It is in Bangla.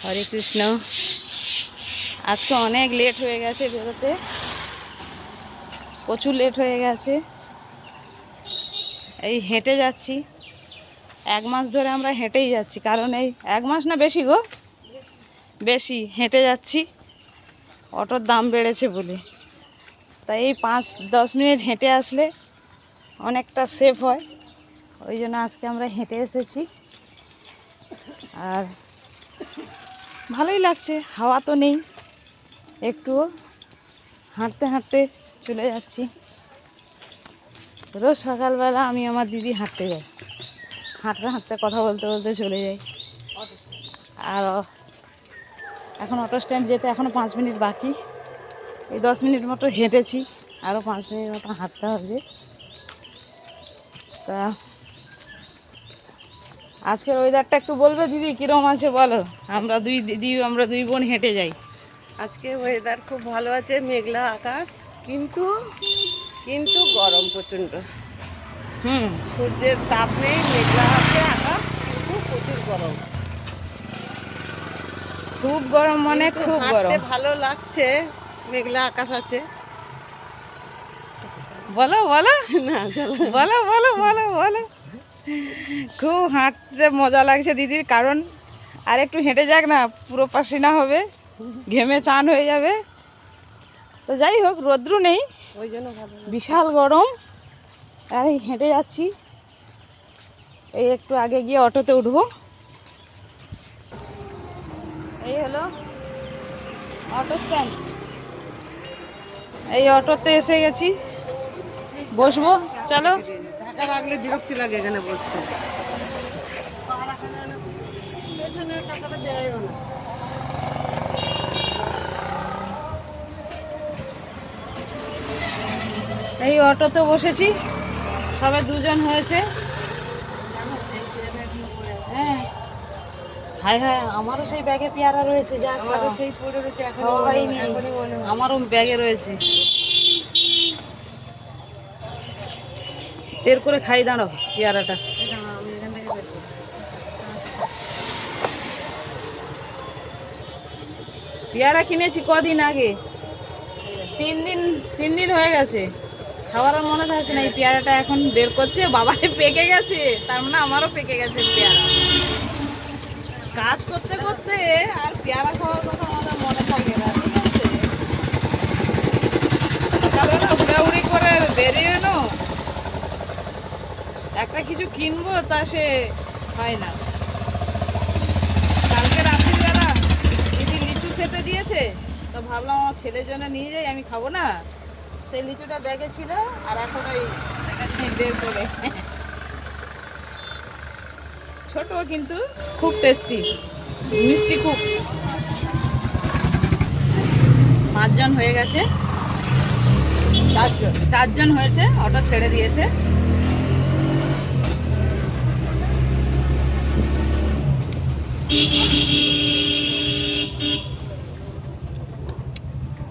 হরে কৃষ্ণ। আজকে অনেক লেট হয়ে গেছে বেরোতে, প্রচুর লেট হয়ে গেছে। এই হেঁটে যাচ্ছি, 1 মাস ধরে আমরা হেঁটেই যাচ্ছি, কারণ এই 1 মাস না বেশি গো, বেশি হেঁটে যাচ্ছি। অটোর দাম বেড়েছে বলে, তাই এই 5-10 মিনিট হেঁটে আসলে অনেকটা সেফ হয়। ওই জন্য আজকে আমরা হেঁটে এসেছি, আর ভালোই লাগছে। হাওয়া তো নেই, একটুও হাঁটতে হাঁটতে চলে যাচ্ছি। রোজ সকালবেলা আমি আমার দিদি হাঁটতে যাই, হাঁটতে হাঁটতে কথা বলতে বলতে চলে যাই। আর এখন অটো স্ট্যান্ড যেতে এখনও 5 মিনিট বাকি। এই 10 মিনিট মতো হেঁটেছি, আরও 5 মিনিট মতো হাঁটতে হবে। তা আজকের ওয়েদারটা একটু বলবে দিদি, কীরকম আছে বলো? আমরা দুই বোন হেঁটে যাই। আজকে ওয়েদার খুব ভালো আছে, মেঘলা আকাশ, কিন্তু কিন্তু গরম প্রচণ্ড। সূর্যের তাপ নেই, মেঘলা আছে আকাশ, কিন্তু প্রচুর গরম। খুব গরম, মানে কিন্তু খুব হাঁটতে গরম। ভালো লাগছে, মেঘলা আকাশ আছে। বলো বলো না চলো। বলো বলো বলো বলো। খুব হাঁটতে মজা লাগছে দিদির, কারণ আর একটু হেঁটে যাক না, পুরো পাসিনা হবে, ঘেমে চান হয়ে যাবে। তো যাই হোক, রোদ্রু নেই, ওই জন্য ভালো। বিশাল গরম। আর এই হেঁটে যাচ্ছি, এই একটু আগে গিয়ে অটোতে উঠবো। এই হলো অটো স্ট্যান্ড, এই অটোতে এসে গেছি, বসবো। চলো। চাকা রাখলে বিরক্তি লাগে এখানে বসতে। পেছনে চাকাটা দেয়ও না। এই অটোতে বসেছি, সবে 2 জন হয়েছে। হ্যাঁ, হায় হায়, আমারও সেই ব্যাগে পেয়ারা রয়েছে, যা আমারও সেই পড়ে রয়েছে, এখনই হয়নি। এখনই মনে হয়। আমারও ব্যাগে রয়েছে, বের করে খাই, দাঁড়ো পেয়ারাটা। আমি এখান থেকে বের করবো। পেয়ারা কিনেছি কদিন আগে, 3 দিন হয়ে গেছে, খাওয়ার আর মনে থাকছে না। এই পেয়ারাটা এখন বের করছে, বাবাই পেকে গেছে, তার মানে আমারও পেকে গেছে পেয়ারা। কাজ করতে করতে আর পেয়ারা খাওয়ার কথা আমাদের মনে থাকে না, ঠিক আছে? সকালবেলা উড়াউড়ি করে বেরিয়ে এলো, একটা কিছু কিনবো, তা সে হয় না। কালকে রাত্রিবেলা দিদি লিচু খেতে দিয়েছে, তো ভাবলাম আমার ছেলের জন্য নিয়ে যাই, আমি খাবো না। সেই লিচুটা ব্যাগে ছিল, আর এখন ওই বের করে, ছোট কিন্তু খুব টেস্টি, মিষ্টি খুব। 5 জন হয়ে গেছে, 4 জন। 4 জন হয়েছে, অটো ছেড়ে দিয়েছে।